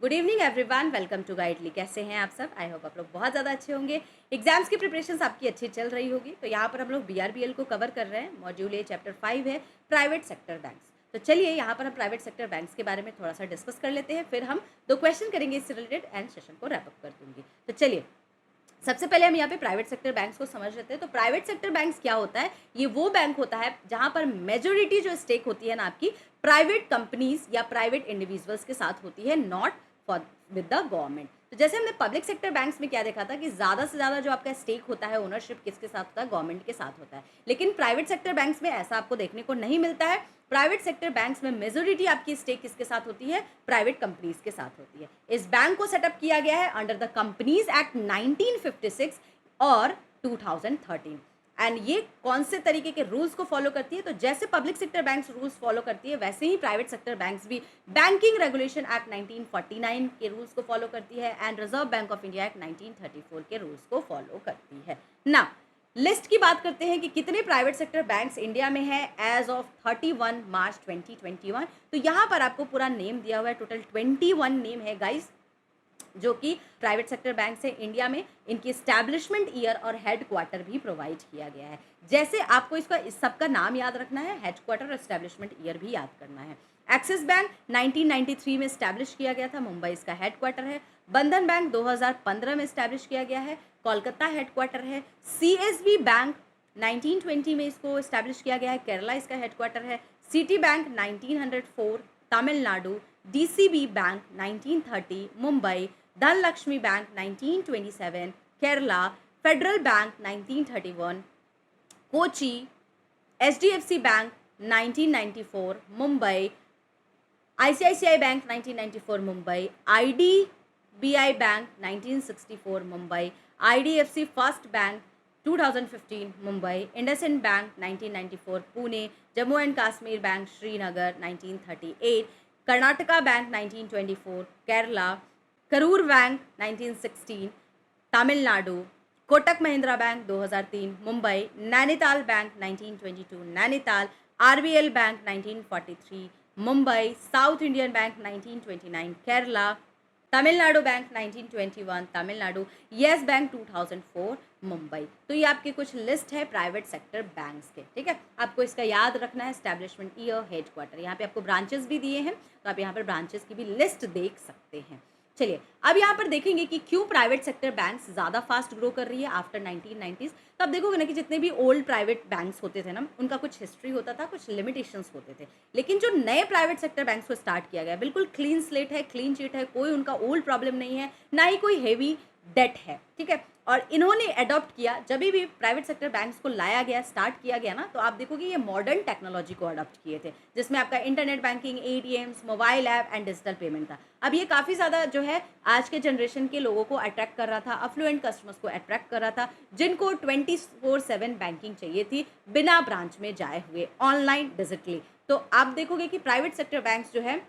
Good evening everyone, welcome to Guidely. कैसे हैं आप सब? आई होप आप लोग बहुत ज़्यादा अच्छे होंगे। एग्जाम्स की प्रिपरेशंस आपकी अच्छी चल रही होगी। तो यहाँ पर हम लोग बीआरबीएल को कवर कर रहे हैं। मॉड्यूल ए चैप्टर 5 है प्राइवेट सेक्टर बैंक्स। तो चलिए यहाँ पर हम प्राइवेट सेक्टर बैंक्स के बारे में थोड़ा सा डिस्कस कर लेते हैं, फिर हम 2 क्वेश्चन करेंगे इससे रिलेटेड एंड सेशन को रैप अप कर दूंगी। तो चलिए सबसे पहले हम यहाँ पे प्राइवेट सेक्टर बैंक्स को समझ लेते हैं। तो प्राइवेट सेक्टर बैंक्स क्या होता है? ये वो बैंक होता है जहाँ पर मेजोरिटी जो स्टेक होती है ना आपकी प्राइवेट कंपनीज या प्राइवेट इंडिविजुअल्स के साथ होती है, not for with the government. तो जैसे हमने पब्लिक सेक्टर बैंक्स में क्या देखा था कि ज़्यादा से ज़्यादा जो आपका स्टेक होता है, ओनरशिप किसके साथ होता है? गवर्नमेंट के साथ होता है। लेकिन प्राइवेट सेक्टर बैंक्स में ऐसा आपको देखने को नहीं मिलता है। प्राइवेट सेक्टर बैंक्स में मेजोरिटी आपकी स्टेक किसके साथ होती है? प्राइवेट कंपनीज के साथ होती है। इस बैंक को सेटअप किया गया है अंडर द कंपनीज एक्ट 1956 और 2013। एंड ये कौन से तरीके के रूल्स को फॉलो करती है? तो जैसे public sector banks rules follow करती है, वैसे ही प्राइवेट सेक्टर बैंक्स भी बैंकिंग रेगुलेशन एक्ट 1949 के रूल्स को फॉलो करती है and reserve bank of India act 1934 के रूल्स को फॉलो करती है। ना लिस्ट की बात करते हैं कि कितने प्राइवेट सेक्टर बैंक्स इंडिया में है एज ऑफ 31 मार्च 2021। तो यहाँ पर आपको पूरा नेम दिया हुआ है, टोटल 21 नेम है गाइस, जो कि प्राइवेट सेक्टर बैंक से इंडिया में इनकी एस्टैब्लिशमेंट ईयर और हेडक्वार्टर भी प्रोवाइड किया गया है। जैसे आपको इसका इस सबका नाम याद रखना है, हेडक्वार्टर और एस्टैब्लिशमेंट ईयर भी याद करना है। एक्सिस बैंक 1993 में एस्टैब्लिश किया गया था, मुंबई इसका हेडक्वार्टर है। बंधन बैंक 2015 में एस्टैब्लिश किया गया है, कोलकाता हेडक्वार्टर है। सीएसबी बैंक 1920 में इसको एस्टैब्लिश किया गया है, केरला इसका हेडक्वार्टर है। City bank 1904 Tamil Nadu. DCB bank 1930 Mumbai. Dhanlaxmi bank 1927 Kerala. Federal bank 1931 Kochi. HDFC bank 1994 Mumbai. ICICI bank 1994 Mumbai. IDBI bank 1964 Mumbai. IDFC first bank 2015 Mumbai. IndusInd bank 1994 Pune. Jammu and Kashmir bank Srinagar 1938। Karnataka bank 1924 Kerala. Karur bank 1916 Tamil Nadu. Kotak Mahindra bank 2003 Mumbai. Nainital bank 1922 Nainital. RBL bank 1943 Mumbai. South Indian bank 1929 Kerala. Tamil Nadu bank 1921 Tamil Nadu. Yes bank 2004 Mumbai. तो ये आपके कुछ list है private sector banks के, ठीक है। आपको इसका याद रखना है, एस्टैब्लिशमेंट ईयर, हेडक्वार्टर। यहाँ पे आपको ब्रांचेस भी दिए हैं, तो आप यहाँ पर ब्रांचेस की भी लिस्ट देख सकते हैं। चलिए अब यहाँ पर देखेंगे कि क्यों प्राइवेट सेक्टर बैंक्स ज़्यादा फास्ट ग्रो कर रही है आफ्टर 1990s। तो आप देखोगे ना कि जितने भी ओल्ड प्राइवेट बैंक्स होते थे ना, उनका कुछ हिस्ट्री होता था, कुछ लिमिटेशंस होते थे। लेकिन जो नए प्राइवेट सेक्टर बैंक्स को स्टार्ट किया गया, बिल्कुल क्लीन स्लेट है, क्लीन चिट है, कोई उनका ओल्ड प्रॉब्लम नहीं है, ना ही कोई हेवी डेट है, ठीक है। और इन्होंने अडॉप्ट किया, जब भी प्राइवेट सेक्टर बैंक्स को लाया गया, स्टार्ट किया गया ना, तो आप देखोगे ये मॉडर्न टेक्नोलॉजी को अडॉप्ट किए थे, जिसमें आपका internet banking, ATMs, mobile app and digital payment था। अब ये काफ़ी ज़्यादा जो है आज के जनरेशन के लोगों को अट्रैक्ट कर रहा था, अफ्लुएंट कस्टमर्स को अट्रैक्ट कर रहा था, जिनको 24/7 बैंकिंग चाहिए थी, बिना ब्रांच में जाए हुए, ऑनलाइन, डिजिटली। तो आप देखोगे कि प्राइवेट सेक्टर बैंक्स जो है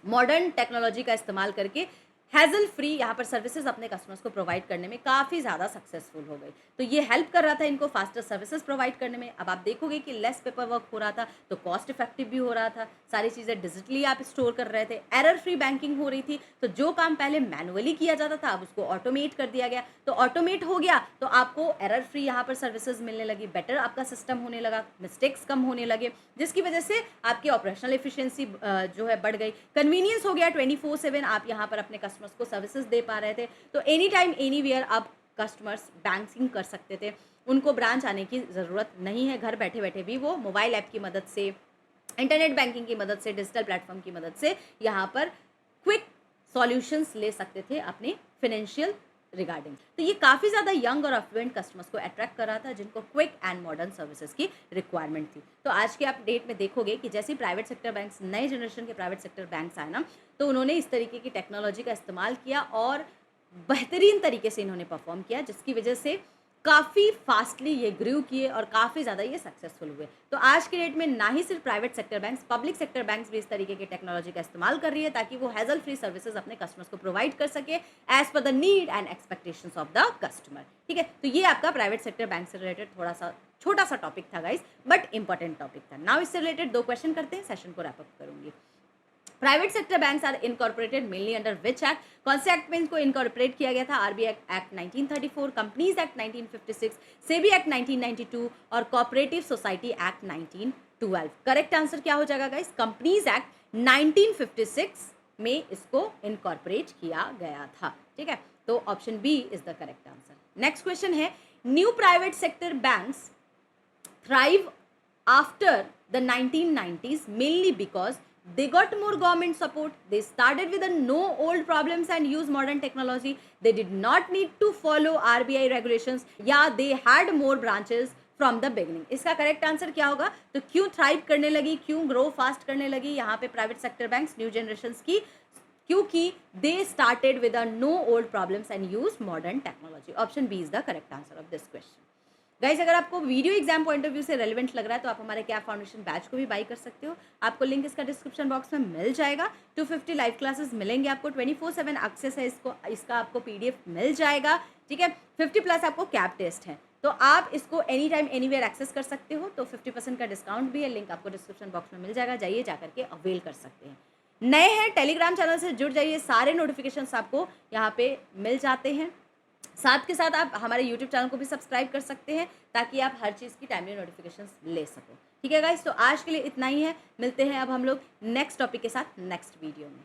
मॉडर्न टेक्नोलॉजी का इस्तेमाल करके हैजल फ्री यहाँ पर सर्विसेज अपने कस्टमर्स को प्रोवाइड करने में काफ़ी ज़्यादा सक्सेसफुल हो गई। तो ये हेल्प कर रहा था इनको फास्टर सर्विसेज प्रोवाइड करने में। अब आप देखोगे कि लेस पेपर वर्क हो रहा था, तो कॉस्ट इफेक्टिव भी हो रहा था, सारी चीज़ें डिजिटली आप स्टोर कर रहे थे, एरर फ्री बैंकिंग हो रही थी। तो जो काम पहले मैनुअली किया जाता था, अब उसको ऑटोमेट कर दिया गया। तो ऑटोमेट हो गया तो आपको एरर फ्री यहाँ पर सर्विसेज मिलने लगी, बेटर आपका सिस्टम होने लगा, मिस्टेक्स कम होने लगे, जिसकी वजह से आपकी ऑपरेशनल एफिशिएंसी जो है बढ़ गई। कन्वीनियंस हो गया, 24/7 आप यहाँ पर अपने कस्टमर्स को सर्विसेज दे पा रहे थे। तो एनी टाइम एनीवेयर आप कस्टमर्स बैंकिंग कर सकते थे, उनको ब्रांच आने की ज़रूरत नहीं है। घर बैठे बैठे भी वो मोबाइल ऐप की मदद से, इंटरनेट बैंकिंग की मदद से, डिजिटल प्लेटफॉर्म की मदद से यहाँ पर क्विक सॉल्यूशंस ले सकते थे अपने फाइनेंशियल रिगार्डिंग। तो ये काफ़ी ज़्यादा यंग और अफ्लुएंट कस्टमर्स को अट्रैक्ट कर रहा था, जिनको क्विक एंड मॉडर्न सर्विसेज की रिक्वायरमेंट थी। तो आज के आप डेट में देखोगे कि जैसे प्राइवेट सेक्टर बैंक्स, नए जनरेशन के प्राइवेट सेक्टर बैंक्स आए ना, तो उन्होंने इस तरीके की टेक्नोलॉजी का इस्तेमाल किया और बेहतरीन तरीके से इन्होंने परफॉर्म किया, जिसकी वजह से काफ़ी फास्टली ये ग्रू किए और काफ़ी ज़्यादा ये सक्सेसफुल हुए। तो आज के डेट में ना ही सिर्फ private sector banks, public sector banks भी इस तरीके की टेक्नोलॉजी का इस्तेमाल कर रही है, ताकि वो हैजल फ्री सर्विसेज अपने कस्टमर्स को प्रोवाइड कर सके as per the need and expectations of the customer, ठीक है। तो ये आपका प्राइवेट सेक्टर बैंक से रिलेटेड थोड़ा सा छोटा सा टॉपिक था गाइस, बट इंपॉर्टेंट टॉपिक था। नाउ इससे रिलेटेड 2 क्वेश्चन करते हैं, सेशन को रैप अप करूंगी। Private sector banks are incorporated mainly under which act? कौन से एक्ट में इनको इनकॉर्पोरेट किया गया था? RBI act 1934, companies act 1956, SEBI act 1992 और cooperative society act 1912। Correct answer क्या हो जाएगा गाइस? कंपनीज एक्ट 1956 में इसको इनकॉर्पोरेट किया गया था। ठीक है, तो option B is the correct answer. Next question है, new private sector banks thrive after the 1990s mainly because they got more government support. They started with a no old problems and use modern technology. They did not need to follow RBI regulations. Yeah, they had more branches from the beginning. इसका correct answer क्या होगा? तो क्यों thrive करने लगी, क्यों grow fast करने लगी यहाँ पे private sector banks new generation की? क्योंकि they started with a no old problems and use modern technology. Option B is the correct answer of this question. Guys, अगर आपको video exam point of view से relevant लग रहा है तो आप हमारे कैप फाउंडेशन बैच को भी बाई कर सकते हो। आपको लिंक इसका डिस्क्रिप्शन बॉक्स में मिल जाएगा। 250 लाइव क्लासेस मिलेंगे आपको, 24/7 एक्सेस है इसका आपको पीडीएफ मिल जाएगा। ठीक है, 50+ आपको कैप टेस्ट है, तो आप इसको एनी टाइम एनीवेयर एक्सेस कर सकते हो। तो 50% का डिस्काउंट भी है, लिंक आपको डिस्क्रिप्शन बॉक्स में मिल जाएगा, जाइए जाकर के अवेल कर सकते हैं। नए हैं टेलीग्राम चैनल से जुड़ जाइए, सारे नोटिफिकेशंस आपको यहाँ पे मिल जाते हैं। साथ के साथ आप हमारे यूट्यूब चैनल को भी सब्सक्राइब कर सकते हैं ताकि आप हर चीज़ की टाइमली नोटिफिकेशंस ले सको। ठीक है गाइस, तो आज के लिए इतना ही है। मिलते हैं अब हम लोग नेक्स्ट टॉपिक के साथ नेक्स्ट वीडियो में।